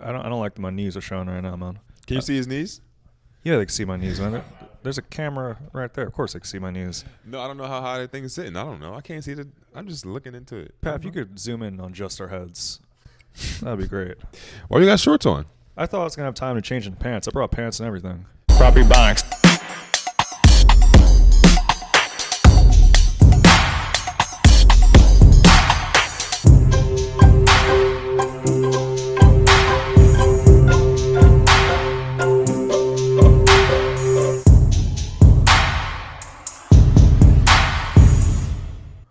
I don't like that my knees are showing right now, man. Can you see his knees? Yeah, they can see my knees, man. There's a camera right there. Of course they can see my knees. No, I don't know how high that thing is sitting. I don't know. I can't see it. I'm just looking into it. Pat, if you could zoom in on just our heads, that'd be great. Why you got shorts on? I thought I was going to have time to change into pants. I brought pants and everything. Property Bonics.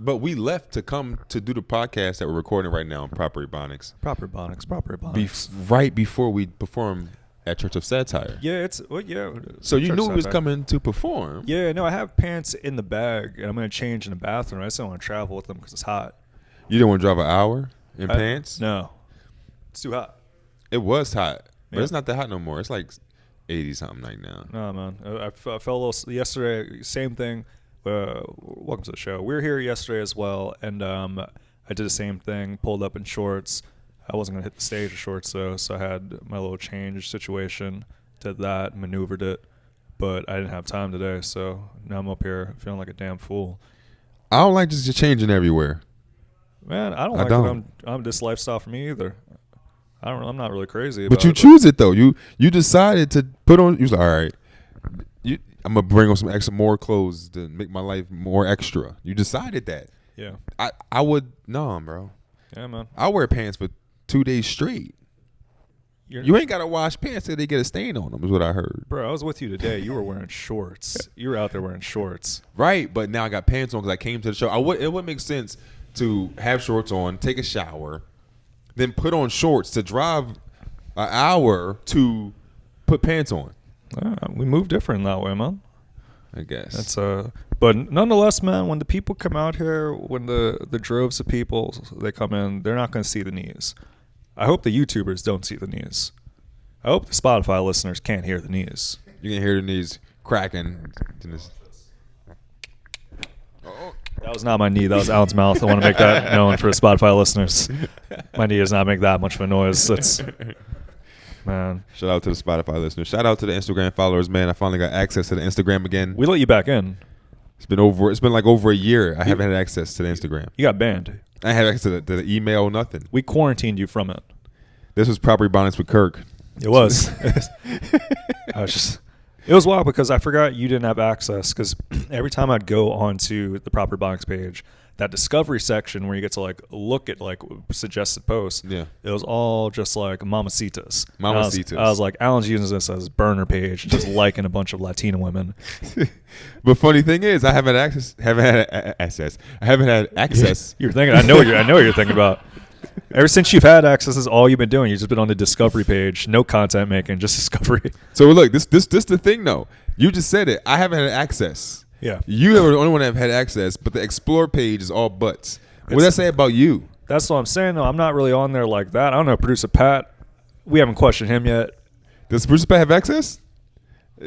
But we left to come to do the podcast that we're recording right now on Property Bonics. Property Bonics. Right before we perform at Church of Satire. Yeah, So you Church knew we was Satire. coming to perform. Yeah, no, I have pants in the bag, and I'm going to change in the bathroom. I just don't want to travel with them because it's hot. You didn't want to drive an hour in pants? No. It's too hot. It was hot, but Yeah. it's not that hot no more. It's like 80 something right now. No, man. I felt a little yesterday. Same thing. Welcome to the show. We were here yesterday as well, and I did the same thing. Pulled up in shorts. I wasn't gonna hit the stage in shorts though, so I had my little change situation. Did that, maneuvered it, but I didn't have time today, so now I'm up here feeling like a damn fool. I don't like just changing everywhere. Man, I don't I like don't. that I'm this lifestyle for me either. I'm not really crazy. But about you it, choose it though. You decided to put on. You was like, all right, I'm gonna bring on some more clothes to make my life more extra. You decided that. Yeah. I would bro. Yeah, man. I wear pants for 2 days straight. You ain't gotta wash pants till they get a stain on them. Is what I heard. Bro, I was with you today. You were wearing shorts. You were out there wearing shorts. Right, but now I got pants on because I came to the show. It would make sense to have shorts on, take a shower, then put on shorts to drive an hour to put pants on. We move different that way, man. I guess. That's but nonetheless, man, when the people come out here, when the droves of people they come in, they're not going to see the knees. I hope the YouTubers don't see the knees. I hope the Spotify listeners can't hear the knees. You can hear the knees cracking. That was not my knee. That was Alan's mouth. I want to make that known for the Spotify listeners. My knee does not make that much of a noise. That's man. Shout out to the Spotify listeners. Shout out to the Instagram followers, man. I finally got access to the Instagram again. We let you back in. It's been like over a year. I haven't had access to the Instagram. You got banned. I had access to the email, nothing. We quarantined you from it. This was Property Bonics with Kirk. It was. It was wild because I forgot you didn't have access because every time I'd go onto the Property Bonics page, that discovery section where you get to like look at like suggested posts, yeah, it was all just like mamacitas. Mamacitas. I was like, Alan's using this as burner page, just liking a bunch of Latina women. But funny thing is, I haven't had access. You're thinking. I know what you're thinking about. Ever since you've had access, this is all you've been doing. You've just been on the discovery page, no content making, just discovery. So look, this the thing though. You just said it. I haven't had access. Yeah. You are the only one that have had access, but the explore page is all butts. What does that say about you? That's what I'm saying though. I'm not really on there like that. I don't know, producer Pat. We haven't questioned him yet. Does producer Pat have access?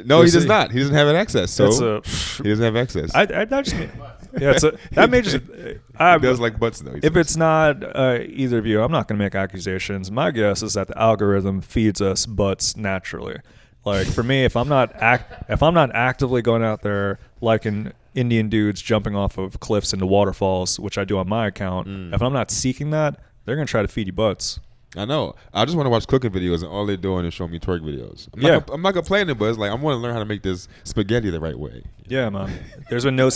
No, he does not. He doesn't have an access. So he doesn't have access. I just mean, yeah, that may just. He does like butts though. If it's not either of you, I'm not going to make accusations. My guess is that the algorithm feeds us butts naturally. Like for me, if I'm not actively going out there liking Indian dudes jumping off of cliffs into waterfalls, which I do on my account, if I'm not seeking that, they're going to try to feed you butts. I know. I just want to watch cooking videos, and all they're doing is showing me twerk videos. I'm not complaining, but it's like I want to learn how to make this spaghetti the right way. Yeah, man. There's been no.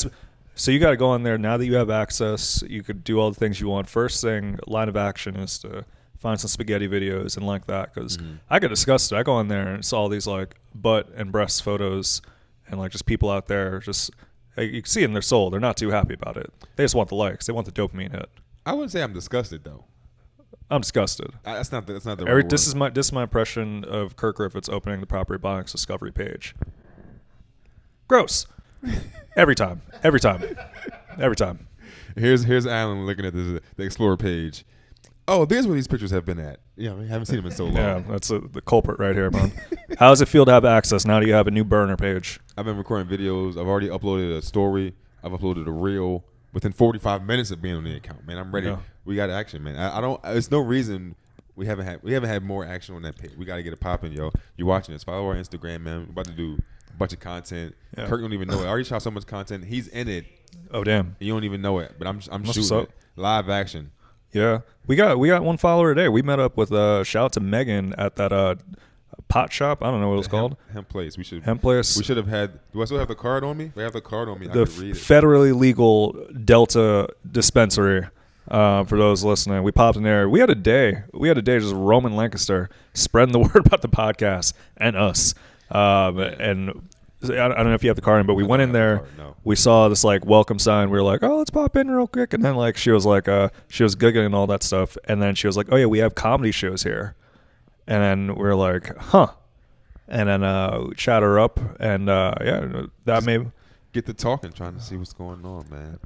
So you got to go on there now that you have access. You could do all the things you want. First thing, line of action is to find some spaghetti videos and like that because I get disgusted. I go on there and saw all these like butt and breast photos and like just people out there just you can see in their soul they're not too happy about it. They just want the likes. They want the dopamine hit. I wouldn't say I'm disgusted though. I'm disgusted. That's not the right word. This is my impression of Kirk Griffiths opening the Property Bonics discovery page. Gross. Every time. Here's Alan looking at the Explorer page. Oh, there's where these pictures have been at. Yeah, I haven't seen them in so long. Yeah, that's the culprit right here, man. How does it feel to have access now that you have a new burner page? I've been recording videos. I've already uploaded a story. I've uploaded a reel within 45 minutes of being on the account. Man, I'm ready. Yeah. We got action, man. I don't. There's no reason We haven't had more action on that page. We got to get it popping, yo. You're watching this. Follow our Instagram, man. We're about to do a bunch of content. Yeah. Kirk don't even know it. I already shot so much content. He's in it. Oh damn! You don't even know it, but I'm shooting it. Live action. Yeah, we got one follower today. We met up with shout out to Megan at that pot shop. I don't know what it was called. Hemp Place. We should have had. Do I still have the card on me? I have the card on me. I could read it. Federally legal Delta dispensary. For those listening, we popped in there. We had a day just roaming Lancaster, spreading the word about the podcast and us. And I don't know if you have the card in, but we went in there. We saw this like welcome sign. We were like, oh, let's pop in real quick. And then like she was giggling and all that stuff. And then she was like, oh yeah, we have comedy shows here. And then we were like, huh. And then chat her up, and that may get to talking, trying to see what's going on, man.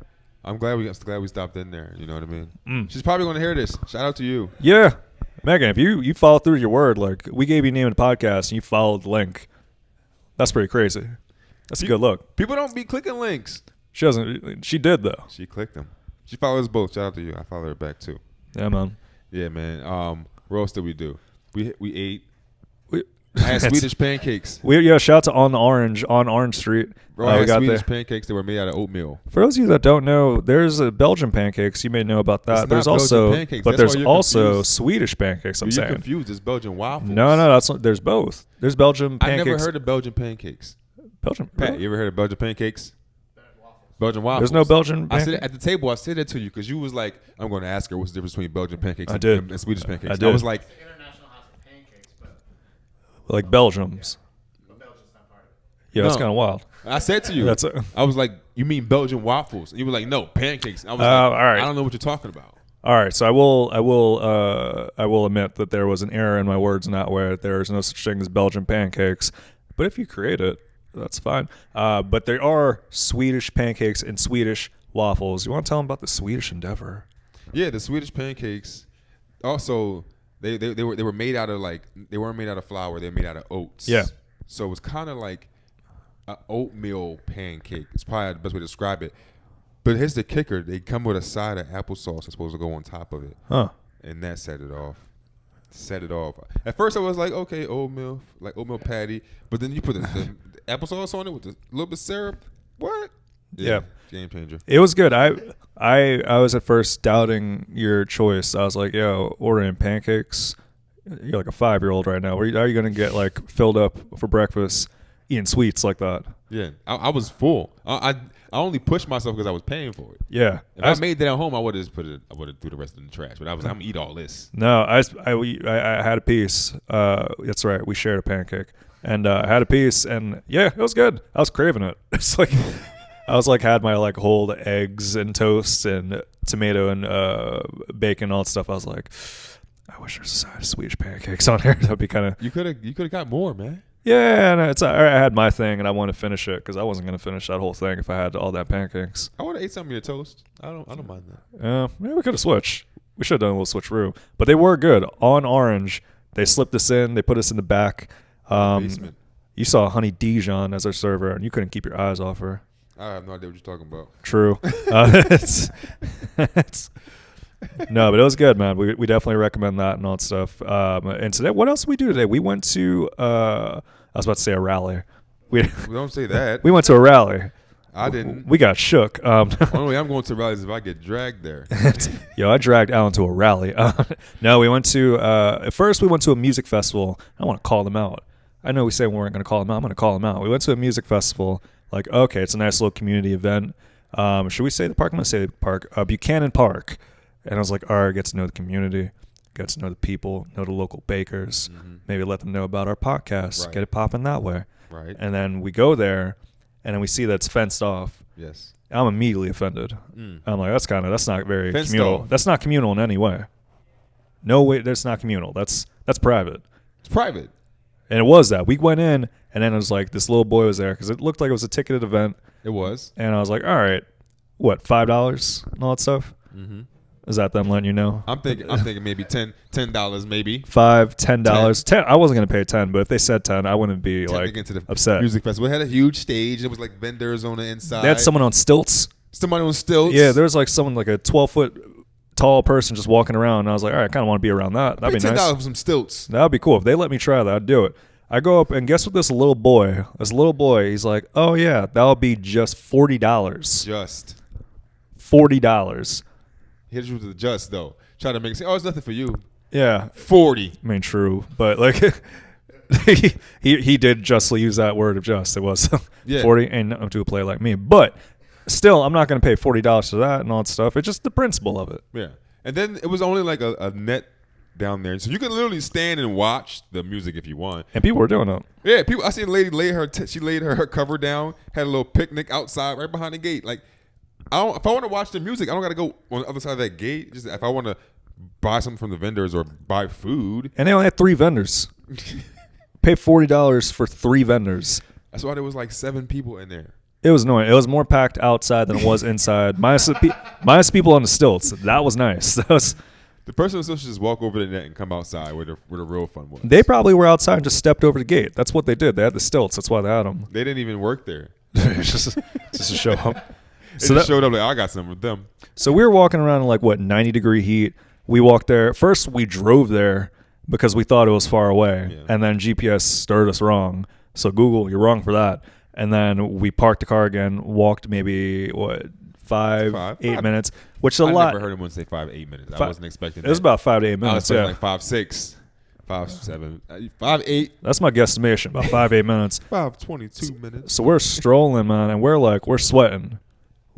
I'm glad we stopped in there. You know what I mean? She's probably going to hear this. Shout out to you. Yeah, Megan, if you follow through your word, like we gave you a name of the podcast and you followed the link, that's pretty crazy. That's a good look. People don't be clicking links. She doesn't. She did though. She clicked them. She follows both. Shout out to you. I follow her back too. Yeah, man. Yeah, man. What else did we do? We ate. I had Swedish pancakes. Shout out to On Orange Street. Bro, I had Swedish pancakes that were made out of oatmeal. For those of you that don't know, there's Belgian pancakes. You may know about that. There's also Swedish pancakes. You're confused. It's Belgian waffles. No, there's both. There's Belgian pancakes. I never heard of Belgian pancakes. Pat, you ever heard of Belgian pancakes? Belgian waffles. There's no Belgian pancakes? I said at the table, I said that to you because you was like, I'm going to ask her what's the difference between Belgian pancakes and Swedish pancakes. I did. I was like, like Belgium's. But Belgium's not part of it. Yeah, that's kind of wild. I said to you, I was like, you mean Belgian waffles? And you were like, no, pancakes. I was like, all right. I don't know what you're talking about. All right, so I will admit that there was an error in my words in that way. There is no such thing as Belgian pancakes, but if you create it, that's fine. But there are Swedish pancakes and Swedish waffles. You want to tell them about the Swedish endeavor? Yeah, the Swedish pancakes. Also, they were made out of they weren't made out of flour. They were made out of oats. Yeah. So it was kind of like an oatmeal pancake. It's probably the best way to describe it. But here's the kicker: they come with a side of applesauce that's supposed to go on top of it. Huh? And that set it off. At first, I was like, okay, oatmeal patty. But then you put the applesauce on it with a little bit of syrup. What? Yeah. Game changer. It was good. I was at first doubting your choice. I was like, yo, ordering pancakes. You're like a 5-year-old right now. Are you going to get like filled up for breakfast eating sweets like that? Yeah. I was full. I only pushed myself because I was paying for it. Yeah. If I made that at home, I would have just I would have threw the rest in the trash. But I was like, I'm going to eat all this. No, I had a piece. That's right. We shared a pancake. And I had a piece. And yeah, it was good. I was craving it. It's like... I was like had my like whole eggs and toast and tomato and bacon and all that stuff. I was like, I wish there's a side of Swedish pancakes on here. That'd be kind of. You could have got more, man. Yeah, no, I had my thing and I wanted to finish it because I wasn't going to finish that whole thing if I had all that pancakes. I would have ate some of your toast. I don't mind that. Yeah, maybe we could have switched. We should have done a little switcheroo, but they were good. On Orange, they slipped us in. They put us in the back. Basement. You saw Honey Dijon as our server, and you couldn't keep your eyes off her. I have no idea what you're talking about. True. No, but it was good, man. We definitely recommend that and all that stuff. And today, what else did we do today? We went to, I was about to say a rally. We don't say that. We went to a rally. I didn't. We got shook. Only way I'm going to rallies if I get dragged there. Yo, I dragged Alan to a rally. No, we went to, at first we went to a music festival. I want to call them out. I know we say we weren't going to call them out. I'm going to call them out. We went to a music festival. Like, okay, it's a nice little community event. Should we say the park? I'm going to say the park. Buchanan Park. And I was like, all right, get to know the community, get to know the people, know the local bakers, maybe let them know about our podcast, get it popping that way. Right. And then we go there, and then we see that's fenced off. Yes. I'm immediately offended. I'm like, that's not very fenced communal. off. That's not communal in any way. No way, that's not communal. That's private. It's private. And it was that. We went in, and then it was like this little boy was there because it looked like it was a ticketed event. It was. And I was like, all right, what, $5 and all that stuff? Mm-hmm. Is that them letting you know? I'm thinking maybe $10 maybe. $5, $10. 10. I wasn't gonna pay 10, but if they said 10, I wouldn't be like upset. Music festival. It had a huge stage. It was like vendors on the inside. They had someone on stilts. Somebody on stilts. Yeah, there was like someone like a 12-foot tall person just walking around. And I was like, all right, I kind of want to be around that. That'd be nice. $10 for some stilts. That'd be cool. If they let me try that, I'd do it. I go up and guess what this little boy, he's like, oh yeah, that'll be just $40. Just. $40. He hit you with the just though. Try to make it say, oh, it's nothing for you. Yeah. 40. I mean, true. But like, he did justly use that word of just. It was 40 ain't nothing to a player like me. But still, I'm not going to pay $40 for that and all that stuff. It's just the principle of it. Yeah. And then it was only like a net down there. So you can literally stand and watch the music if you want. And people were doing it. Yeah, people. I seen a lady she laid her cover down, had a little picnic outside right behind the gate. Like, if I want to watch the music, I don't got to go on the other side of that gate. Just if I want to buy something from the vendors or buy food. And they only had 3 vendors. Pay $40 for 3 vendors. That's why there was like 7 people in there. It was annoying. It was more packed outside than it was inside. Minus people on the stilts. That was nice. That was. The person was supposed to just walk over the net and come outside where the real fun was. They probably were outside and just stepped over the gate. That's what they did. They had the stilts. That's why they had them. They didn't even work there. just to show up. So that showed up like, I got some with them. So we were walking around in like, 90-degree heat. We walked there. First, we drove there because we thought it was far away. Yeah. And then GPS stirred us wrong. So Google, you're wrong for that. And then we parked the car again, walked maybe, 5, 8 minutes, which is a lot. I never heard anyone say 5 to 8 minutes. I wasn't expecting that. It was about 5 to 8 minutes. I was like 5, 6, 5, 7, 5, 8. That's my guesstimation, about 5, 8 minutes. 5, 22 minutes. So we're strolling, man, and we're sweating.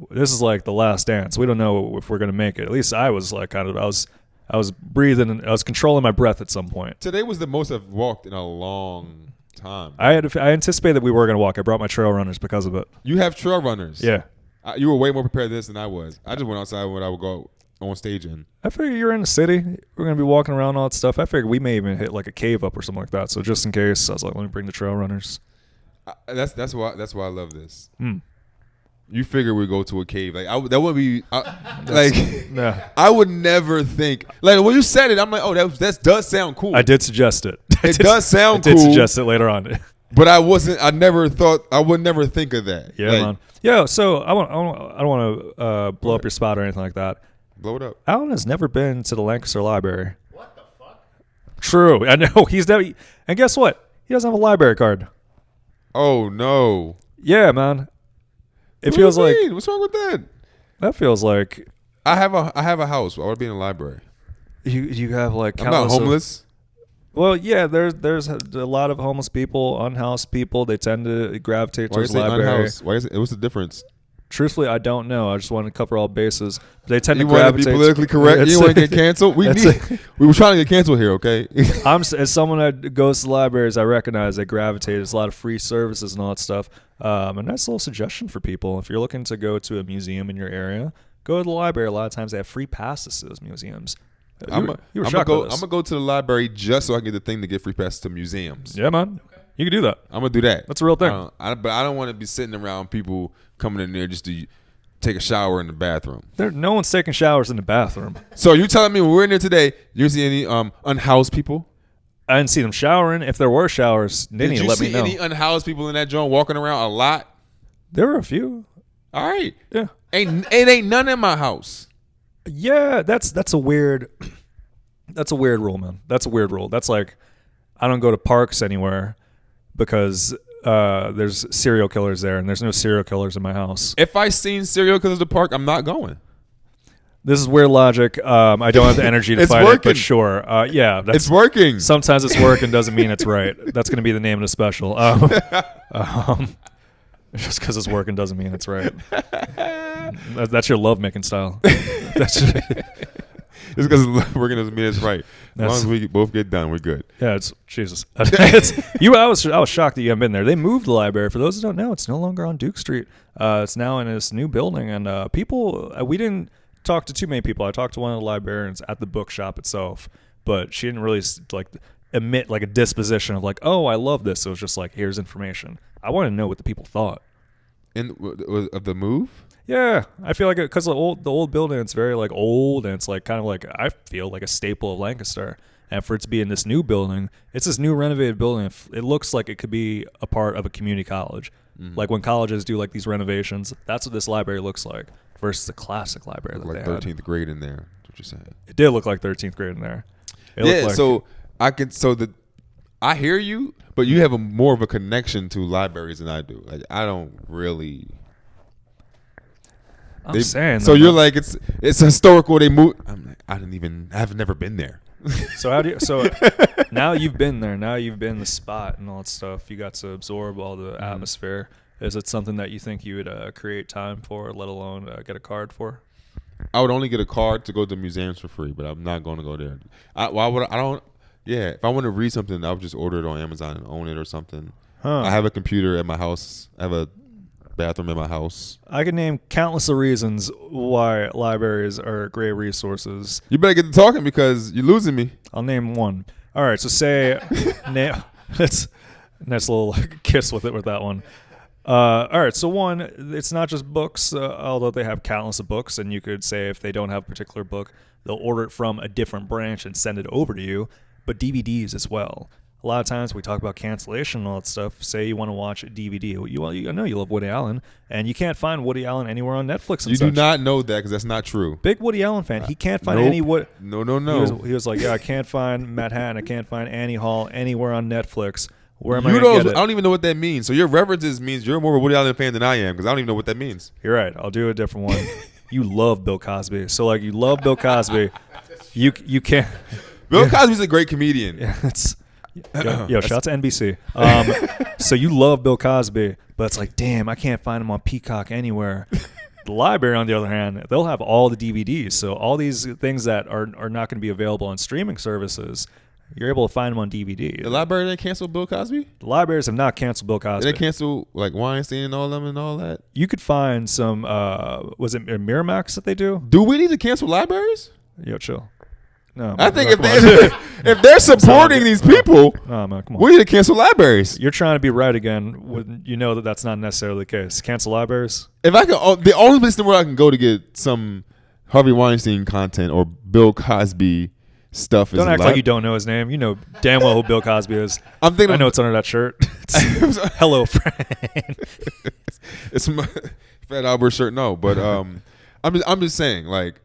This is like the last dance. We don't know if we're going to make it. At least I was like I was breathing and I was controlling my breath at some point. Today was the most I've walked in a long time. I anticipated that we were going to walk. I brought my trail runners because of it. You have trail runners? Yeah. You were way more prepared for this than I was. I just went outside when I would go on stage in. I figured you're in the city. We're going to be walking around all that stuff. I figured we may even hit like a cave up or something like that. So just in case, I was like, let me bring the trail runners. That's why I love this. You figure we go to a cave. Like that would be yeah. I would never think. Like when you said it, I'm like, oh, that does sound cool. I did suggest it. It does sound cool. I did suggest it later on. But I would never think of that. Yeah, man. Yeah, so I don't want to blow up your spot or anything like that. Blow it up. Alan has never been to the Lancaster Library. What the fuck? True. I know. He's never. And guess what? He doesn't have a library card. Oh, no. Yeah, man. It What feels do you like. mean? What's wrong with that? That feels like. I have a house. I would be in a library. You have like. I'm not homeless. Well, yeah, there's a lot of homeless people, unhoused people. They tend to gravitate towards the library. Unhoused? Why is it? What's the difference? Truthfully, I don't know. I just want to cover all bases. They tend to gravitate. You want to be politically correct? You want to get canceled? We were trying to get canceled here, okay? As someone that goes to libraries, I recognize they gravitate. There's a lot of free services and all that stuff. A nice little suggestion for people. If you're looking to go to a museum in your area, go to the library. A lot of times they have free passes to those museums. I'm gonna go to the library just so I can get the thing to get free passes to museums. Yeah, man. You can do that. I'm gonna do that. That's a real thing. But I don't want to be sitting around people coming in there just to take a shower in the bathroom. No one's taking showers in the bathroom. So you telling me when we're in there today, you see any unhoused people? I didn't see them showering. If there were showers, they need to let me know. Did you see any unhoused people in that joint walking around a lot? There were a few. All right. Yeah. Ain't none in my house. Yeah, that's a weird rule, man. That's a weird rule. That's like I don't go to parks anywhere because there's serial killers there, and there's no serial killers in my house. If I seen serial killers at the park, I'm not going. This is weird logic. I don't have the energy to fight it, but sure. Yeah. It's working. Sometimes it's working doesn't mean it's right. That's going to be the name of the special. Just because it's working doesn't mean it's right. That's your love-making style. Just because it's working doesn't mean it's right. As long as we both get done, we're good. Yeah, it's Jesus. I was shocked that you haven't been there. They moved the library. For those who don't know, it's no longer on Duke Street. It's now in this new building, and we didn't talk to too many people. I talked to one of the librarians at the bookshop itself, but she didn't really emit like a disposition of like, oh, I love this. It was just like, here's information. I want to know what the people thought. Of the move? Yeah, I feel like because the old building, it's very like old, and it's like kind of like I feel like a staple of Lancaster. And for it to be in this new building, it's this new renovated building. It looks like it could be a part of a community college. Mm-hmm. Like when colleges do like these renovations, that's what this library looks like. versus the classic library that Like they had. 13th grade in there. That's what you're saying. It did look like 13th grade in there. It Yeah. looked like, So I hear you, but you have more of a connection to libraries than I do. Like I don't really. I'm saying. So though, you're like it's historical. They move. I'm like I've never been there. So how do you? So now you've been there. Now you've been in the spot and all that stuff. You got to absorb all the atmosphere. Is it something that you think you would create time for, let alone get a card for? I would only get a card to go to museums for free, but I'm not going to go there. Why would I don't? Yeah, if I want to read something, I would just order it on Amazon and own it or something. Huh. I have a computer at my house. I have a bathroom in my house. I can name countless of reasons why libraries are great resources. You better get to talking because you're losing me. I'll name one. All right, so say that's nice little kiss with it with that one. All right, so one, it's not just books, although they have countless of books, and you could say if they don't have a particular book, they'll order it from a different branch and send it over to you, but DVDs as well. A lot of times we talk about cancellation and all that stuff. Say you want to watch a DVD. I know you love Woody Allen, and you can't find Woody Allen anywhere on Netflix and You such. do not know that because that's not true. Big Woody Allen fan. He can't find Nope. any Woody. No. He was like, yeah, I can't find Manhattan. I can't find Annie Hall anywhere on Netflix. Where am I You going to don't. get I it? don't even know what that means. So your references means you're more of a Woody Allen fan than I am because I don't even know what that means. You're right. I'll do a different one. You love Bill Cosby. So like you love Bill Cosby. You can't. Bill Cosby's a great comedian. Yeah, it's. Yo, shout out to NBC. So you love Bill Cosby, but it's like, damn, I can't find him on Peacock anywhere. The library, on the other hand, they'll have all the DVDs. So all these things that are not going to be available on streaming services, you're able to find them on DVD. The library didn't cancel Bill Cosby? The libraries have not canceled Bill Cosby. Did they cancel like Weinstein and all them and all that? You could find some. Was it Miramax that they do? Do we need to cancel libraries? Yo, chill. No, I man, think come on. if they're supporting these people, No, man, come on. we need to cancel libraries. You're trying to be right again when you know that that's not necessarily the case. Cancel libraries. If I can, the only place where I can go to get some Harvey Weinstein content or Bill Cosby stuff is Don't act like you don't know his name. You know damn well who Bill Cosby is. I'm thinking. I know it's under that shirt. It's, hello, friend. It's my Fat Albert shirt. No, but I'm just saying, like,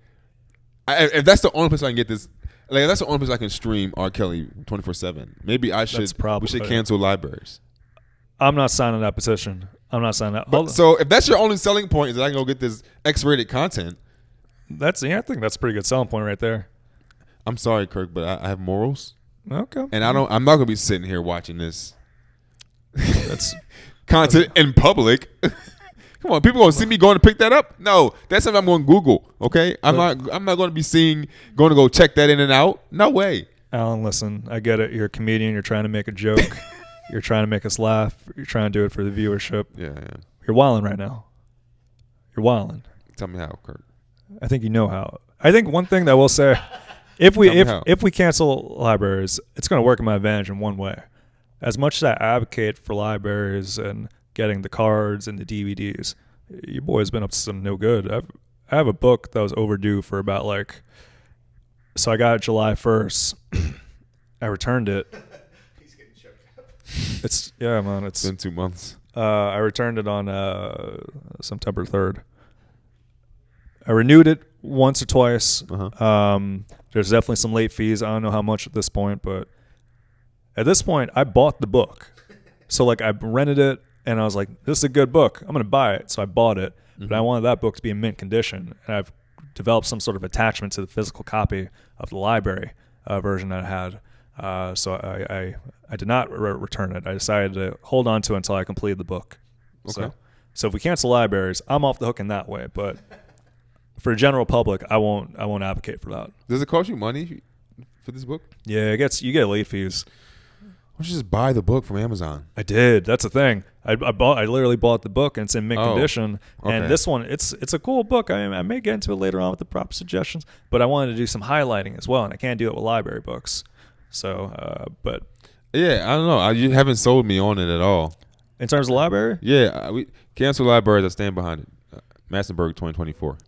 if that's the only place I can get this, like, if that's the only place I can stream R. Kelly 24/7. Maybe I should. That's probably- we should cancel libraries. I'm not signing that petition. I'm not signing that. But, so if that's your only selling point is that I can go get this X-rated content, I think that's a pretty good selling point right there. I'm sorry, Kirk, but I have morals, Okay. and I'm not gonna be sitting here watching this That's content in public. Come on, people gonna see me going to pick that up? No, that's something I'm going to Google. Okay, I'm not going to be going to go check that in and out. No way. Alan, listen, I get it. You're a comedian. You're trying to make a joke. You're trying to make us laugh. You're trying to do it for the viewership. Yeah. You're wilding right now. You're wilding. Tell me how, Kirk. I think you know how. I think one thing that we'll say, if we cancel libraries, it's going to work in my advantage in one way. As much as I advocate for libraries and getting the cards and the DVDs, your boy's been up to some no good. I have a book that was overdue for about so I got it July 1st. I returned it. He's getting choked up. It's Been 2 months. I returned it on September 3rd. I renewed it once or twice. Uh-huh. There's definitely some late fees. I don't know how much at this point, but at this point, I bought the book. So I rented it, and I was like, this is a good book. I'm going to buy it. So I bought it, but I wanted that book to be in mint condition. And I've developed some sort of attachment to the physical copy of the library version that I had. So I did not return it. I decided to hold on to it until I completed the book. Okay. So if we cancel libraries, I'm off the hook in that way. But for the general public, I won't advocate for that. Does it cost you money for this book? Yeah, you get late fees. Why don't you just buy the book from Amazon? I did. That's the thing. I literally bought the book, and it's in mint condition. Okay. And this one, it's a cool book. I may get into it later on with the proper suggestions, but I wanted to do some highlighting as well, and I can't do it with library books. So, but Yeah, I don't know. You haven't sold me on it at all. in terms of library, Yeah, we cancel libraries. I stand behind it. Massenburg 2024.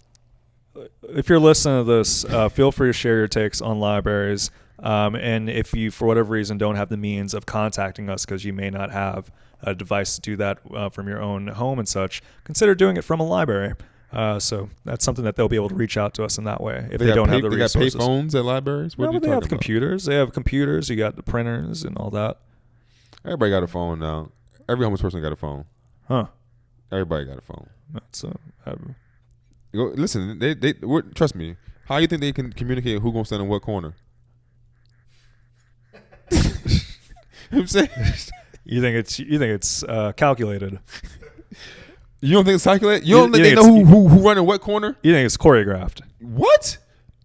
if you're listening to this, feel free to share your takes on libraries. And if you, for whatever reason, don't have the means of contacting us because you may not have a device to do that from your own home and such, consider doing it from a library. So that's something that they'll be able to reach out to us in that way if they don't have the They got resources. pay phones at libraries? What No, are you but they have talking about? computers. They have computers. You got the printers and all that. Everybody got a phone now. Every homeless person got a phone. Huh. Everybody got a phone. That's Listen, trust me. How you think they can communicate who gonna stand in what corner? You know what I'm saying? you think it's calculated? You don't think it's calculated? You You- don't think you they think know who run in what corner? You think it's choreographed? What?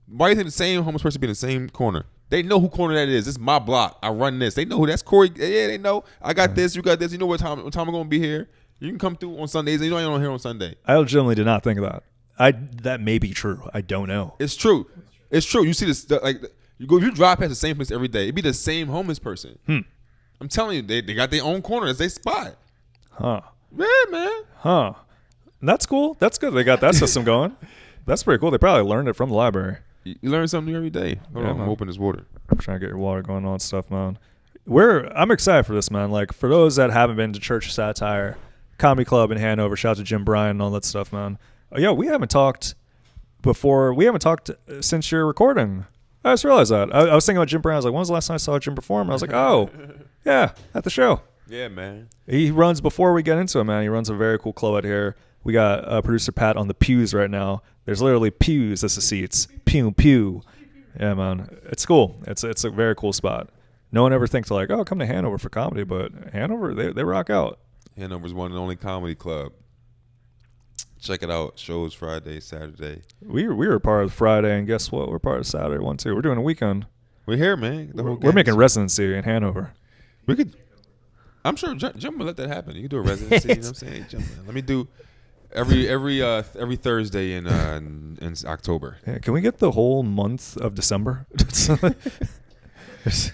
Why do you think the same homeless person be in the same corner? They know who corner that is. This is my block. I run this. They know who that's Corey. Yeah, they know. I got this. You got this. You know what time I'm gonna be here. You can come through on Sundays. And you know I'm here on Sunday. I legitimately did not think of that. That may be true. I don't know. It's true. It's true. You see this if you drive past the same place every day, it'd be the same homeless person. I'm telling you, they got their own corner. It's their spot. Huh. Yeah, man. Huh. That's cool. That's good. They got that system going. That's pretty cool. They probably learned it from the library. You learn something new every day. Hold Yeah, on, man. I'm open this water. I'm trying to get your water going on and stuff, man. I'm excited for this, man. Like, for those that haven't been to Church of Satire Comedy Club in Hanover, shout out to Jim Bryan and all that stuff, man. We haven't talked before. We haven't talked since your recording. I just realized that. I was thinking about Jim Bryan. I was like, when was the last time I saw Jim perform? I was like, oh, yeah, at the show. Yeah, man. He runs, before we get into it, man, he runs a very cool club out here. We got producer Pat on the pews right now. There's literally pews as the seats. Pew, pew. Yeah, man. It's cool. It's a very cool spot. No one ever thinks like, oh, come to Hanover for comedy, but Hanover, they rock out. Hanover's one and only comedy club. Check it out. Shows Friday, Saturday. We were part of Friday, and guess what? We're part of Saturday one too. We're doing a weekend. We're here, man. The whole We're gang. making residency in Hanover. We could. I'm sure Jim will let that happen. You can do a residency. You know what I'm saying? Jim, let me do every Thursday in October. Yeah, can we get the whole month of December?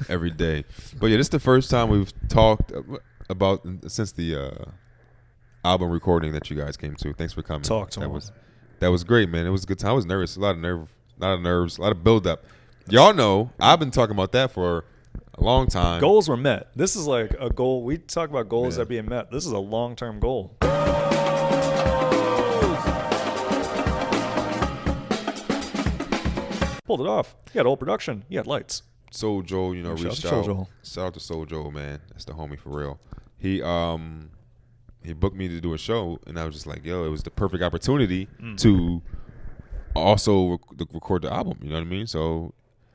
Every day. But yeah, this is the first time we've talked about since the album recording that you guys came to. Thanks for coming. That was great, man. It was a good time. I was nervous. A lot of nerves, a lot of build up. Y'all know I've been talking about that for a long time. Goals were met. This is like a goal. We talk about goals Yeah. that are being met. This is a long-term goal. Pulled it off. You had old production. You had lights. Soul Joel, you know, Shout out reached to Soul out. Joel. Shout out to Soul Joel, man. That's the homie for real. He booked me to do a show, and I was just like, yo, it was the perfect opportunity to also record the album. You know what I mean? So,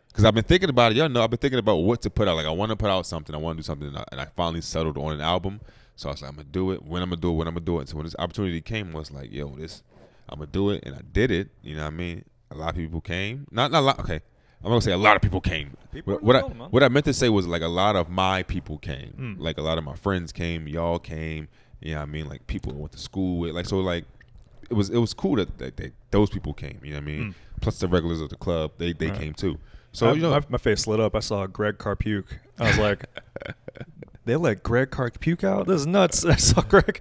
because I've been thinking about it. Y'all know I've been thinking about what to put out. Like, I want to put out something. I want to do something, and I finally settled on an album. So I was like, I'm gonna do it. When I'm gonna do it. So when this opportunity came, I was like, yo, I'm gonna do it, and I did it. You know what I mean? A lot of people came. Not a lot. Okay. I'm gonna say a lot of people came. What I meant to say was like a lot of my people came. Like a lot of my friends came, y'all came. You know what I mean? Like people I went to school with. Like so like it was cool that those people came, you know what I mean? Plus the regulars of the club, they came too. So you know my face lit up. I saw Greg Carpuke. I was like, they let Greg Carpuke out? This is nuts. I saw Greg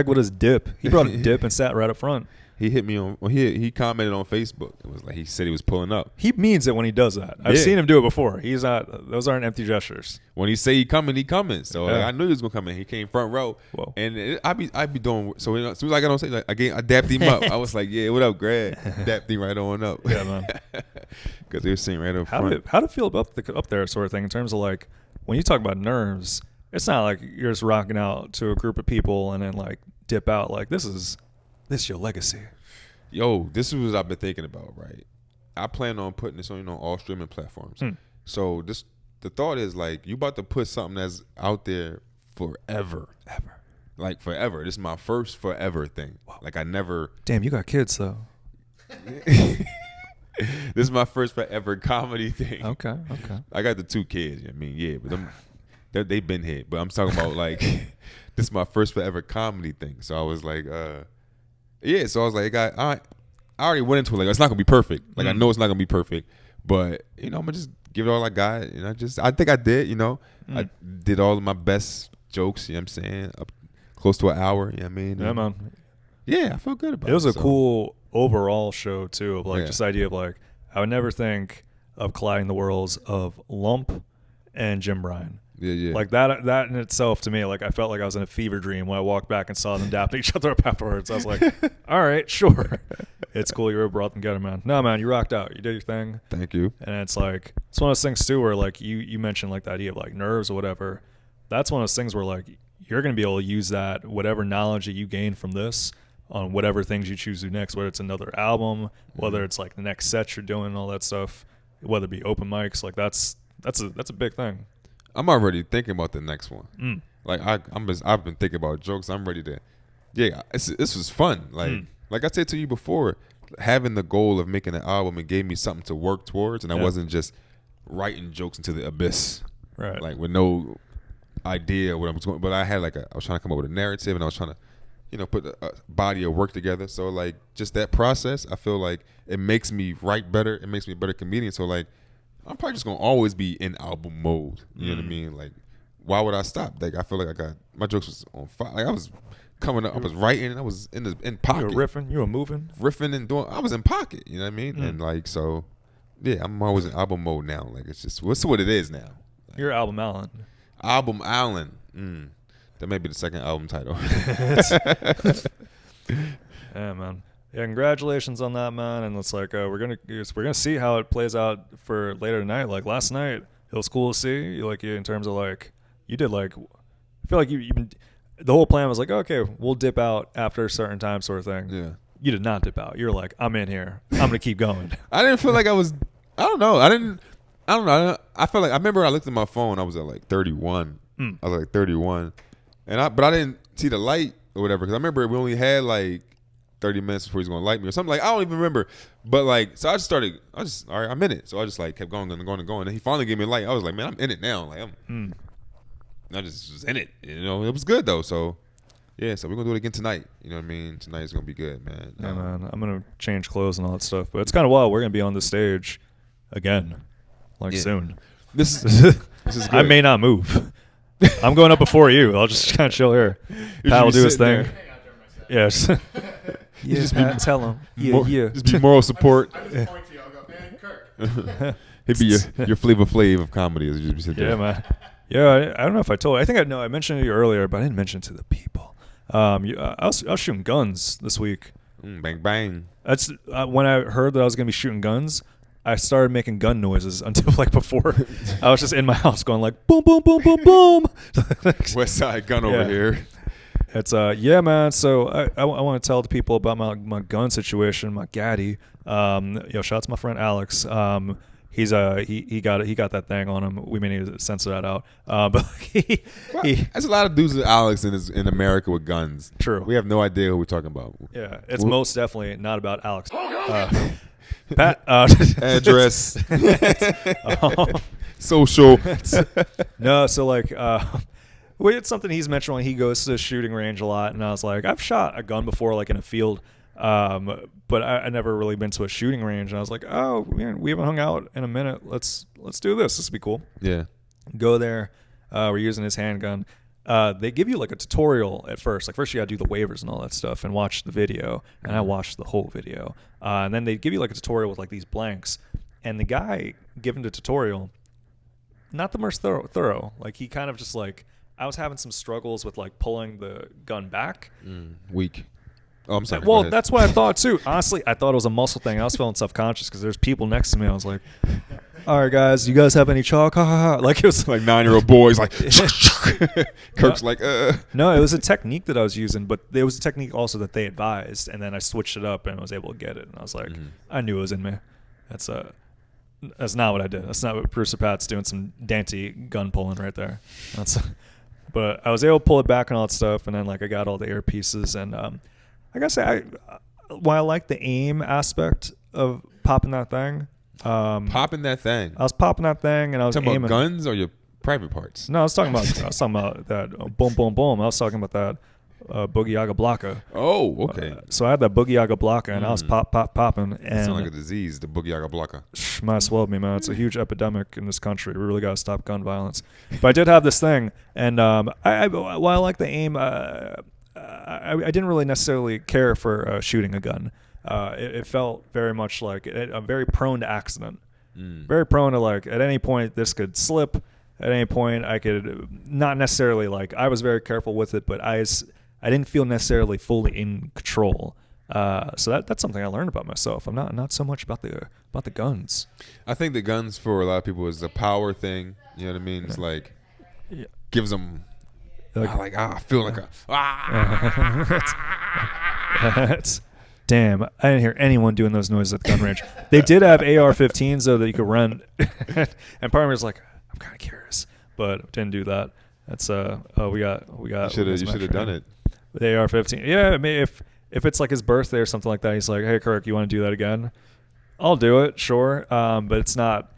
with his dip. He brought a dip and sat right up front. he hit me on he commented on Facebook. It was like he said he was pulling up. He means it when he does that. I've seen him do it before. He's not. Those aren't empty gestures. When he say he coming. So Yeah. like, I knew he was gonna come in. He came front row. Whoa. And I be doing so. You know, as soon as I got on stage, like, I dapped him up. I was like, yeah, what up, Greg? Dapped him right on up. Yeah, man. Because he was sitting right up How front. did it feel about up there sort of thing in terms of like when you talk about nerves? It's not like you're just rocking out to a group of people and then like dip out. Like this is your legacy. Yo, this is what I've been thinking about, right? I plan on putting this on, all streaming platforms. So the thought is like you about to put something that's out there forever. Like forever. This is my first forever thing. Wow. Like I never Damn, you got kids though. This is my first forever comedy thing. Okay. I got the 2 kids. I mean, yeah, but they've been here. But I'm talking about like this is my first forever comedy thing. So I was like, yeah. So I was like, I already went into it like it's not gonna be perfect. Like I know it's not gonna be perfect, but I'm gonna just give it all I got. And I think I did. I did all of my best jokes. You know what I'm saying? Up close to an hour. You know what I mean? Yeah, man. Yeah, I felt good about it. It was a so. cool overall show too, of like Yeah. just the idea of like I would never think of colliding the worlds of Lump and Jim Bryan. Yeah. Like that in itself to me, like I felt like I was in a fever dream when I walked back and saw them dapping each other up afterwards. I was like, all right, sure. It's cool you were brought them together, man. No, man, you rocked out. You did your thing. Thank you. And it's like, it's one of those things too where like you mentioned like the idea of like nerves or whatever. That's one of those things where like you're going to be able to use that, whatever knowledge that you gain from this on whatever things you choose to do next, whether it's another album, whether it's like the next set you're doing and all that stuff, whether it be open mics, like that's a big thing. I'm already thinking about the next one. Like I've been thinking about jokes. I'm ready to. Yeah, this was fun. Like I said to you before, having the goal of making an album, it gave me something to work towards, and I wasn't just writing jokes into the abyss, Right? Like with no idea what I was going. But I had I was trying to come up with a narrative, and I was trying to, put a body of work together. So like just that process, I feel like it makes me write better. It makes me a better comedian. So like I'm probably just gonna always be in album mode. You know what I mean? Like why would I stop? Like I feel like I got my jokes was on fire. Like I was coming up, I was writing, I was in pocket. You were riffing, you were moving, and doing. I was in pocket. You know what I mean? And like so, yeah, I'm always in album mode now. Like it's just what's what it is now. Like, you're Album Alan. Album Alan. That may be the second album title. Yeah, man. Yeah, congratulations on that, man. And it's like we're gonna see how it plays out for later tonight. Like last night, it was cool to see. You in terms of like you did like. I feel like you the whole plan was like, okay, we'll dip out after a certain time, sort of thing. Yeah. You did not dip out. You're like, I'm in here. I'm gonna keep going. I didn't feel like I was. I don't know. I don't know. I felt like I remember I looked at my phone. I was at like 31. I was like 31, but I didn't see the light or whatever because I remember we only had like 30 minutes before he's gonna light me or something. Like I don't even remember. But like, so I just all right, I'm in it. So I just like kept going and going and going. And he finally gave me a light. I was like, man, I'm in it now. Like I just was in it. It was good though. So yeah, so we're gonna do it again tonight. You know what I mean? Tonight's gonna be good, man. Yeah, man. I'm gonna change clothes and all that stuff. But it's kind of wild. We're gonna be on the stage again, soon. This is good. I may not move. I'm going up before you. I'll just kind of chill here. Pat will do his thing. Yes. Yeah, Pat, tell him. Yeah. Just be moral support. I just point to you. I'll go, man, Kirk. He'd be your Flavor Flav of comedy. As you just sit there. Yeah, man. Yeah, I don't know if I told you. I think I mentioned it to you earlier, but I didn't mention it to the people. I was shooting guns this week. Bang bang. That's when I heard that I was gonna be shooting guns. I started making gun noises until like before. I was just in my house going like boom, boom, boom, boom, boom. Westside Gunn over here. It's yeah, man. So I want to tell the people about my gun situation, my gaddy. Shout out to my friend Alex. He got that thing on him. We may need to censor that out. But there's a lot of dudes with Alex in America with guns. True. We have no idea who we're talking about. Yeah, it's most definitely not about Alex. Pat, address, social. No, so like, it's something he's mentioned when he goes to the shooting range a lot, and I was like, I've shot a gun before, like in a field, but I never really been to a shooting range, and I was like, oh, man, we haven't hung out in a minute. Let's do this. This would be cool. Yeah. Go there. We're using his handgun. They give you like a tutorial at first. Like first you got to do the waivers and all that stuff and watch the video. And I watched the whole video. And then they give you like a tutorial with like these blanks. And the guy giving the tutorial, not the most thorough. Like he kind of just like, I was having some struggles with like pulling the gun back. Weak. Oh, I'm sorry. Well, that's what I thought too. Honestly, I thought it was a muscle thing. I was feeling self-conscious because there's people next to me. I was like, all right, guys, you guys have any chalk? Ha, ha, ha. Like it was like 9-year-old boys like Kirk's like No, it was a technique that I was using, but there was a technique also that they advised, and then I switched it up and was able to get it. And I was like, I knew it was in me. That's not what I did. That's not what Bruce or Pat's doing. Some Dante gun pulling right there. But I was able to pull it back and all that stuff, and then like I got all the earpieces, and I gotta say, while I like the aim aspect of popping that thing. Popping that thing. I was popping that thing, and I was talking aiming. about guns or your private parts? No, I was talking about that boom, boom, boom. I was talking about that Boogie Yaga Blocka. Oh, okay. So I had that Boogie Yaga Blocka, and I was popping. And it sounds like a disease, the Boogie Yaga Blocka. Might as well be, man. It's a huge epidemic in this country. We really got to stop gun violence. But I did have this thing, and while I like the aim, I didn't really necessarily care for shooting a gun. It felt very much like I'm very prone to accident. Very prone to like at any point this could slip, at any point. I could not necessarily like I was very careful with it, but I didn't feel necessarily fully in control. So that's something I learned about myself. I'm not so much about the guns. I think the guns for a lot of people is a power thing. You know what I mean? It's like gives them I feel like damn, I didn't hear anyone doing those noises at the gun range. They did have AR-15s though that you could rent, and part of me was like, I'm kind of curious, but didn't do that. That's we got. You should have done it. With AR-15, yeah. I mean, if it's like his birthday or something like that, he's like, hey Kirk, you want to do that again? I'll do it, sure. But it's not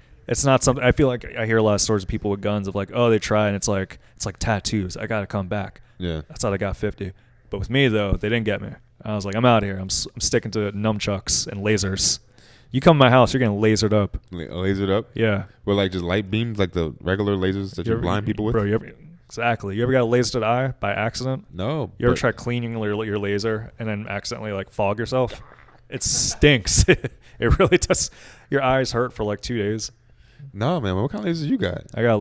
something. I feel like I hear a lot of stories of people with guns of like, oh, they try and it's like tattoos. I gotta come back. Yeah, that's how I got 50. But with me though, they didn't get me. I was like, I'm out here. I'm sticking to nunchucks and lasers. You come to my house, you're getting lasered up. Lasered up? Yeah. With like just light beams, like the regular lasers that you blind people with? Bro, exactly. You ever got a lasered eye by accident? No. You ever try cleaning your laser and then accidentally like fog yourself? It stinks. It really does. Your eyes hurt for like 2 days. No, man. What kind of lasers you got? I got.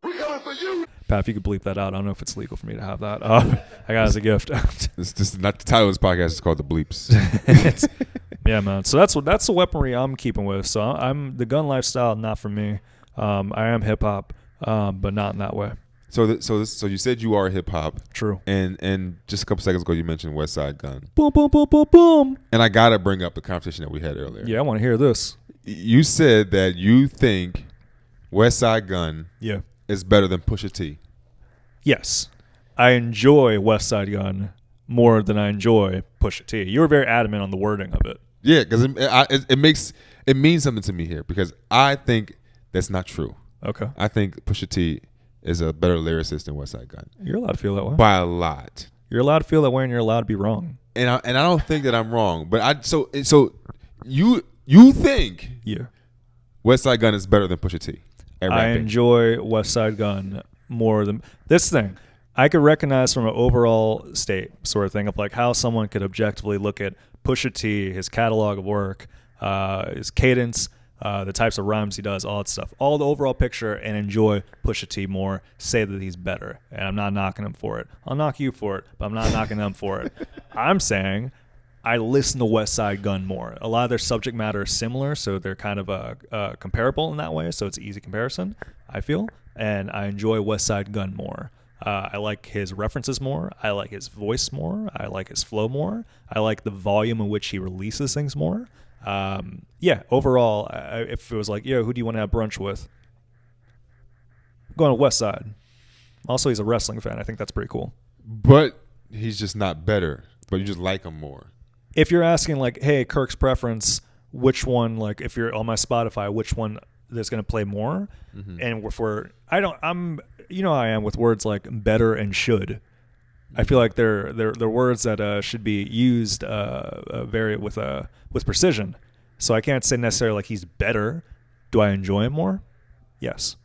Pat, if you could bleep that out, I don't know if it's legal for me to have that. I got it as a gift. This is not the title of this podcast. It's called The Bleeps. Yeah, man. So that's the weaponry I'm keeping with. So I'm the gun lifestyle, not for me. I am hip hop, but not in that way. So you said you are hip hop. True. And just a couple seconds ago, you mentioned Westside Gunn. Boom, boom, boom, boom, boom. And I gotta bring up the conversation that we had earlier. Yeah, I want to hear this. You said that you think Westside Gunn is better than Pusha T. Yes, I enjoy Westside Gunn more than I enjoy Pusha T. You were very adamant on the wording of it. Yeah, because it means something to me here because I think that's not true. Okay. I think Pusha T is a better lyricist than Westside Gunn. You're allowed to feel that way. By a lot. You're allowed to feel that way, and you're allowed to be wrong. And I don't think that I'm wrong, but so you think Westside Gunn is better than Pusha T? I enjoy Westside Gunn more than this thing. I could recognize from an overall state sort of thing of like how someone could objectively look at Pusha T, his catalog of work, his cadence, the types of rhymes he does, all that stuff, all the overall picture, and enjoy Pusha T more, say that he's better. And I'm not knocking him for it. I'll knock you for it, but I'm not knocking them for it. I'm saying I listen to Westside Gunn more. A lot of their subject matter is similar, so they're kind of comparable in that way, so it's an easy comparison, I feel. And I enjoy Westside Gunn more. I like his references more. I like his voice more. I like his flow more. I like the volume in which he releases things more. Overall, if it was like, who do you want to have brunch with? I'm going to Westside. Also, he's a wrestling fan. I think that's pretty cool. But he's just not better. But you just like him more. If you're asking like, hey, Kirk's preference, which one, like if you're on my Spotify, which one that's going to play more? Mm-hmm. And I'm how I am with words like better and should. I feel like they're words that should be used with precision. So I can't say necessarily like he's better. Do I enjoy him more? Yes.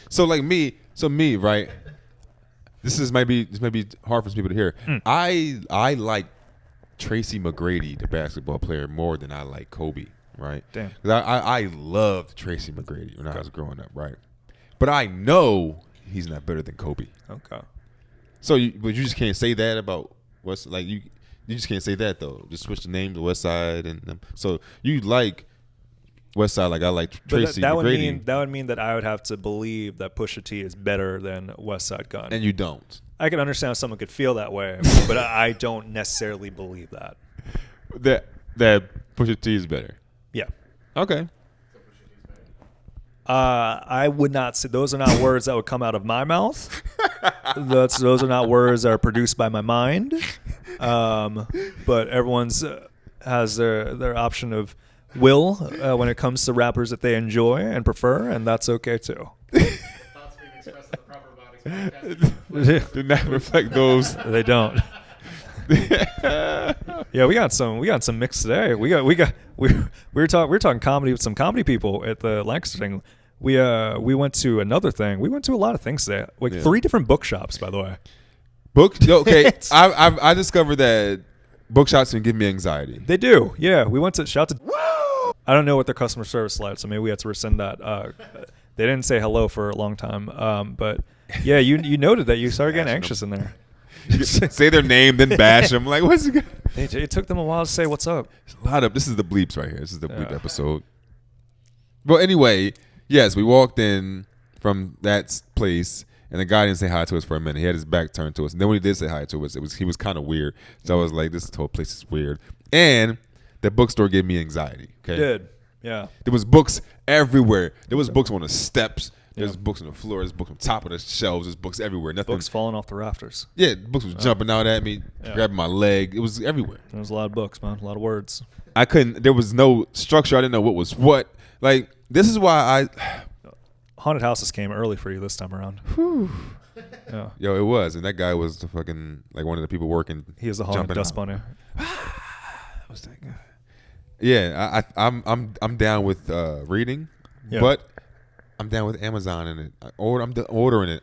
So like me, right? This might be hard for some people to hear. I like Tracy McGrady, the basketball player, more than I like Kobe, right? Damn. 'Cause I loved Tracy McGrady when I was growing up, right? But I know he's not better than Kobe. Okay. So, but you just can't say that about what's like you just can't say that though. Just switch the name to Westside and them. So you like Westside like I like Tracy McGrady. That would mean that I would have to believe that Pusha T is better than Westside Gunn. And you don't. I can understand if someone could feel that way, but I don't necessarily believe that. That Pusha T is better. Yeah. Okay. I would not say those are not words that would come out of my mouth. Those are not words that are produced by my mind. But everyone's has their option of will when it comes to rappers that they enjoy and prefer, and that's okay too. Thoughts being expressed in the proper bodies podcast. Do not reflect those. They don't. Yeah, we got some mix today. We were talking comedy with some comedy people at the Lancaster thing. We went to another thing. We went to a lot of things today. Like 3 different bookshops, by the way. Okay. I discovered that bookshops can give me anxiety. They do. Yeah, we went to shout to. I don't know what their customer service is like, so maybe we had to rescind that. They didn't say hello for a long time. But yeah, you noted that you started getting anxious in there. Say their name, then bash them. Like, what's it? It took them a while to say what's up. This is the bleeps right here. This is the bleep episode. Well, anyway, yes, we walked in from that place, and the guy didn't say hi to us for a minute. He had his back turned to us, and then when he did say hi to us, he was kind of weird. So I was like, this whole place is weird. And the bookstore gave me anxiety. Okay, It did. Yeah. there was books everywhere. There was books on the steps. There's books on the floor. There's books on top of the shelves. There's books everywhere. Nothing. Books falling off the rafters. Yeah, books was jumping out at me, grabbing my leg. It was everywhere. There was a lot of books, man. A lot of words. I couldn't. There was no structure. I didn't know what was what. Like, this is why Haunted houses came early for you this time around. Yeah. Yo, it was, and that guy was the fucking like one of the people working. He is the haunted dust bunny. What's that guy? Yeah, I'm down with reading, but I'm down with Amazon in it. I'm ordering it.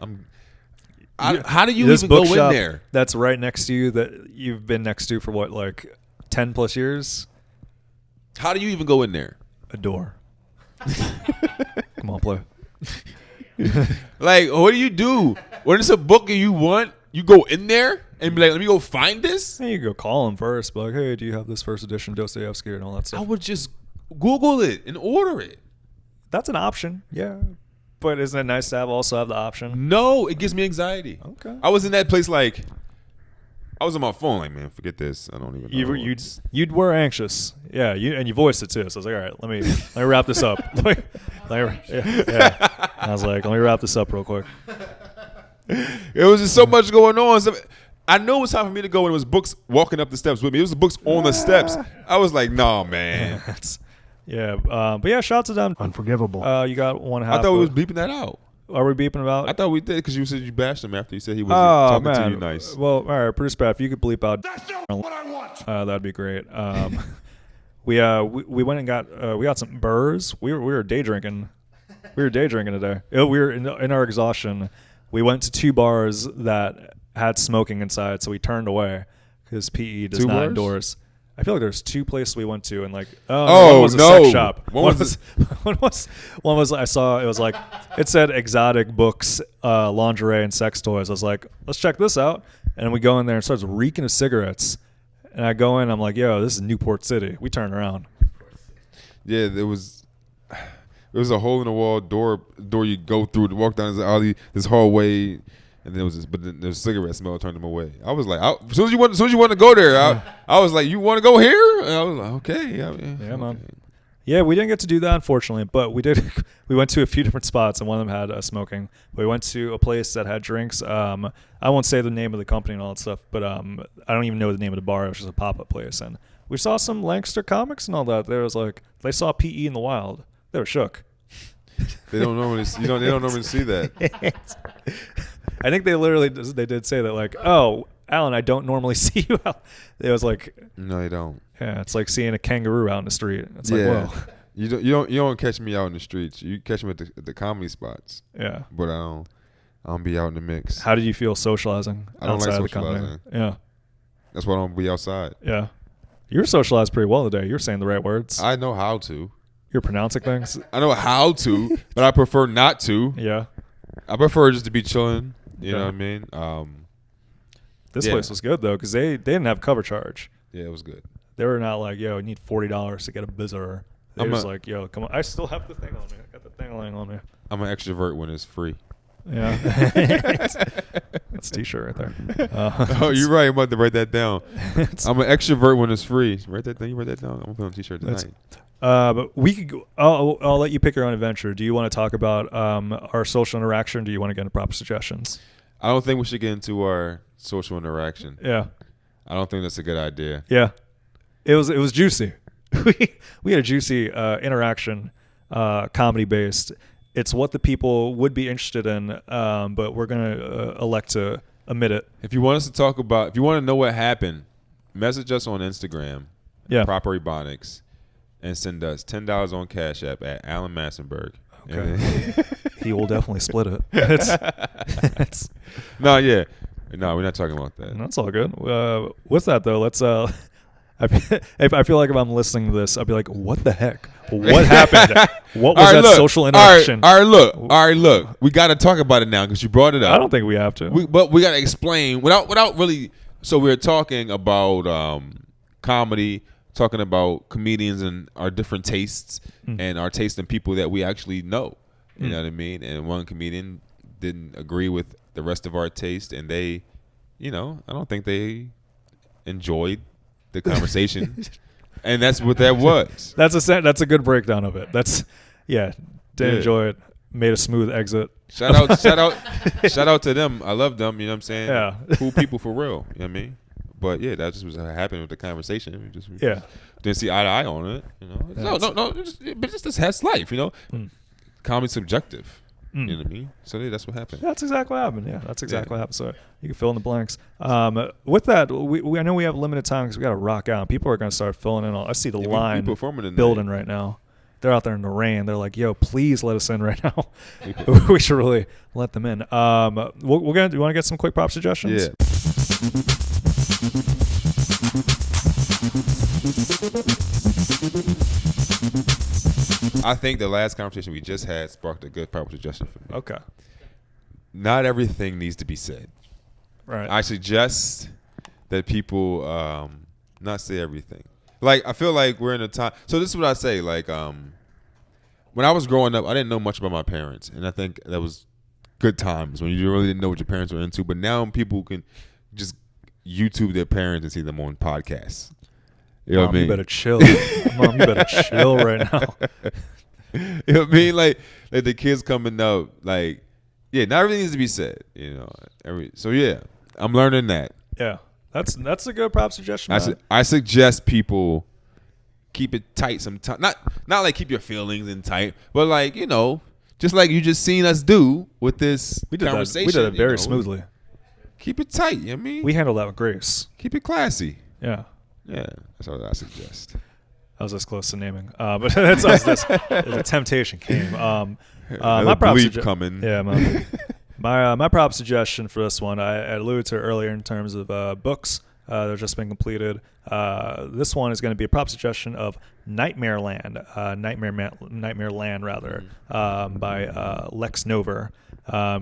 How do you even go in there? That's right next to you that you've been next to for what, like 10 plus years? How do you even go in there? A door. Come on, play. Like, what do you do when it's a book and you want? You go in there and be like, let me go find this. Hey, you go call him first, be like, hey, do you have this first edition Dostoevsky and all that stuff? I would just Google it and order it. That's an option, yeah. But isn't it nice to also have the option? No, it gives me anxiety. Okay. I was in that place like, I was on my phone like, man, forget this. I don't even know. You were anxious. Yeah, you voiced it too. So I was like, all right, let me wrap this up. I was like, let me wrap this up real quick. It was just so much going on. So I know it was time for me to go, and it was books walking up the steps with me. It was the books on the steps. I was like, no, man. But yeah, shout out to them. Unforgivable. You got one half. I thought we was beeping that out. Are we beeping about? I thought we did because you said you bashed him after you said he was talking to you nice. Well, all right, producer Pat, if you could bleep out. That's not what I want. That'd be great. We went and got we got some burrs. We were day drinking. We were day drinking today. We were in our exhaustion. We went to 2 bars that had smoking inside, so we turned away because PE does not endorse. I feel like there's 2 places we went to, and like, one was a sex shop. One was I saw it was like it said exotic books, lingerie, and sex toys. I was like, let's check this out, and we go in there and it starts reeking of cigarettes. And I go in, I'm like, yo, this is Newport City. We turn around. Yeah, there was a hole in the wall door you go through to walk down this hallway, and then the cigarette smell turned them away. I was like, as soon as you want to go there, I was like, you want to go here? And I was like, okay, yeah, man. Yeah, we didn't get to do that, unfortunately, but we did. We went to a few different spots, and one of them had smoking. We went to a place that had drinks. I won't say the name of the company and all that stuff, but I don't even know the name of the bar. It was just a pop-up place, and we saw some Lancaster comics and all that. There was like they saw PE in the wild. They were shook. They don't normally see that. I think they did say that, like, oh, Alan, I don't normally see you out. It was like, no, you don't. Yeah, it's like seeing a kangaroo out in the street. It's like, whoa. You don't catch me out in the streets. You catch me at the comedy spots. Yeah, but I don't be out in the mix. How did you feel socializing? I don't outside like socializing. Of the comedy? Yeah, that's why I don't be outside. Yeah, you were socialized pretty well today. You were saying the right words. I know how to. You're pronouncing things. I know how to, but I prefer not to. Yeah, I prefer just to be chilling. You know what I mean? This place was good though because they didn't have cover charge. Yeah, it was good. They were not like, yo, you need $40 to get a bizarrer. They was like, yo, come on. I still have the thing on me. I got the thing laying on me. I'm an extrovert when it's free. Yeah. That's a t-shirt right there. Oh, you're right. I'm about to write that down. I'm an extrovert when it's free. Write that down. You write that down. I'm going to put on a t-shirt tonight. But we could go, I'll let you pick your own adventure. Do you want to talk about our social interaction? Do you want to get into proper suggestions? I don't think we should get into our social interaction. Yeah. I don't think that's a good idea. Yeah. It was juicy. We had a juicy interaction, comedy based. It's what the people would be interested in, but we're gonna elect to omit it. If you want us to talk about, if you want to know what happened, message us on Instagram. Yeah. Proper Ebonics, and send us $10 on Cash App at Alan Massenberg. Okay. He will definitely split it. It's No, we're not talking about that. That's all good. With that though, let's if I feel like if I'm listening to this, I'll be like, what the heck? What happened? What was that look, social interaction? All right, look. We got to talk about it now because you brought it up. I don't think we have to. But we got to explain without really. So we're talking about comedy, talking about comedians and our different tastes and our taste in people that we actually know. You know what I mean? And one comedian didn't agree with the rest of our taste, and they, I don't think they enjoyed the conversation. And that's what that was. That's a good breakdown of it. Didn't enjoy it. Made a smooth exit. Shout out to them. I love them. You know what I'm saying? Yeah. Cool people for real. You know what I mean? But yeah, that just was happening with the conversation. We just didn't see eye to eye on it. No. But this has life. Comedy's subjective. You know what I mean? So yeah, that's what happened. That's exactly what happened. Yeah, that's exactly what happened. So you can fill in the blanks. With that, I know we have limited time because we got to rock out. People are going to start filling in. I see the line building right now. They're out there in the rain. They're like, "Yo, please let us in right now." We should really let them in. We're gonna. Do you want to get some quick prop suggestions? Yeah. I think the last conversation we just had sparked a good prop suggestion for me. Okay. Not everything needs to be said. Right. I suggest that people not say everything. Like, I feel like we're in a time. So this is what I say. Like, when I was growing up, I didn't know much about my parents, and I think that was good times when you really didn't know what your parents were into. But now people can just YouTube their parents and see them on podcasts. You know what I mean? You better chill. Mom, you better chill right now. You know what I mean? Like the kids coming up, like, not everything needs to be said. So yeah, I'm learning that. Yeah, that's a good prop suggestion. I suggest people keep it tight sometimes. Not like keep your feelings in tight, but like just like you just seen us do with this conversation. We did it very smoothly. Keep it tight. You know what I mean? We handled that with grace. Keep it classy. Yeah. Yeah, that's what I suggest. I was this close to naming, but that's the temptation came. My prop coming. Yeah, my prop suggestion for this one, I alluded to earlier in terms of books that have just been completed. This one is going to be a prop suggestion of Nightmare Land, Nightmare Land rather, by Lex Nover.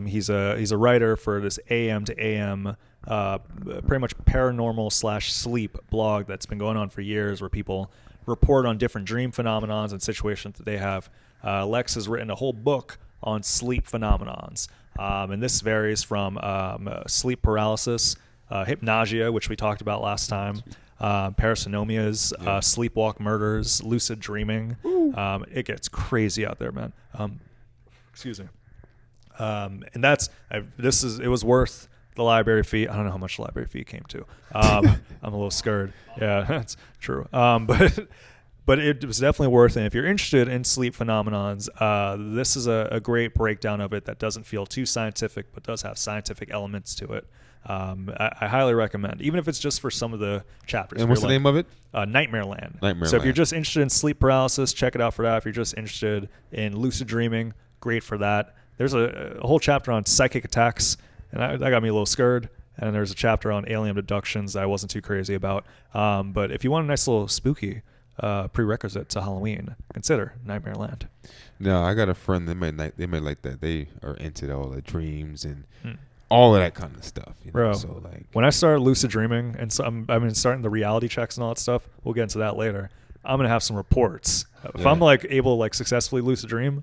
He's a writer for this AM to AM. Pretty much paranormal / sleep blog that's been going on for years, where people report on different dream phenomenons and situations that they have. Lex has written a whole book on sleep phenomenons, and this varies from sleep paralysis, hypnagogia, which we talked about last time, parasinomias, sleepwalk murders, lucid dreaming. It gets crazy out there, man. Excuse me. And it was worth the library fee. I don't know how much the library fee came to. I'm a little scared. Yeah, that's true. But it was definitely worth it. If you're interested in sleep phenomenons, this is a great breakdown of it that doesn't feel too scientific, but does have scientific elements to it. I highly recommend, even if it's just for some of the chapters. And what's the name of it? Nightmare Land. So if you're just interested in sleep paralysis, check it out for that. If you're just interested in lucid dreaming, great for that. There's a whole chapter on psychic attacks, and that got me a little scared. And there's a chapter on alien abductions that I wasn't too crazy about. But if you want a nice little spooky prerequisite to Halloween, consider Nightmare Land. No, I got a friend they might like that. They are into all the dreams and all of that kind of stuff. Bro, so like when I started lucid dreaming and starting the reality checks and all that stuff, we'll get into that later. I'm gonna have some reports. If I'm able to successfully lucid dream,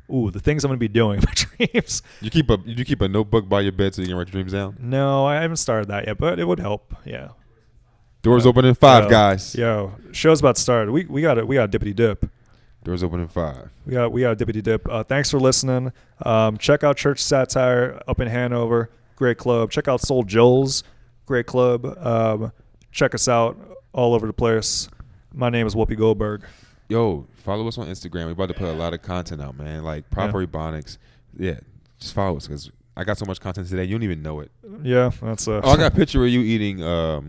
the things I'm gonna be doing in my dreams. You keep a notebook by your bed so you can write your dreams down? No, I haven't started that yet, but it would help. Yeah. Doors open in 5, guys. Show's about to start. We got dippity dip. Doors open in 5. We got dippity dip. Thanks for listening. Check out Church of Satire up in Hanover. Great club. Check out Soul Joel's. Great club. Check us out all over the place. My name is Whoopi Goldberg. Yo, follow us on Instagram. We're about to put a lot of content out, man. Like Proper Ebonics. Yeah, just follow us because I got so much content today. You don't even know it. Yeah, that's I got a picture of you eating a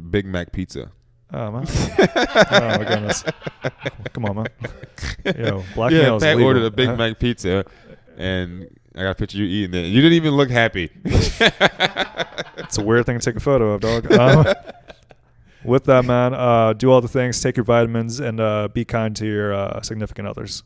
Big Mac pizza. Oh, man. Oh, my goodness. Come on, man. Yo, blackmail is Pat illegal. ordered a Big Mac pizza, and I got a picture of you eating it. You didn't even look happy. It's a weird thing to take a photo of, dog. With that, man, do all the things, take your vitamins, and be kind to your significant others.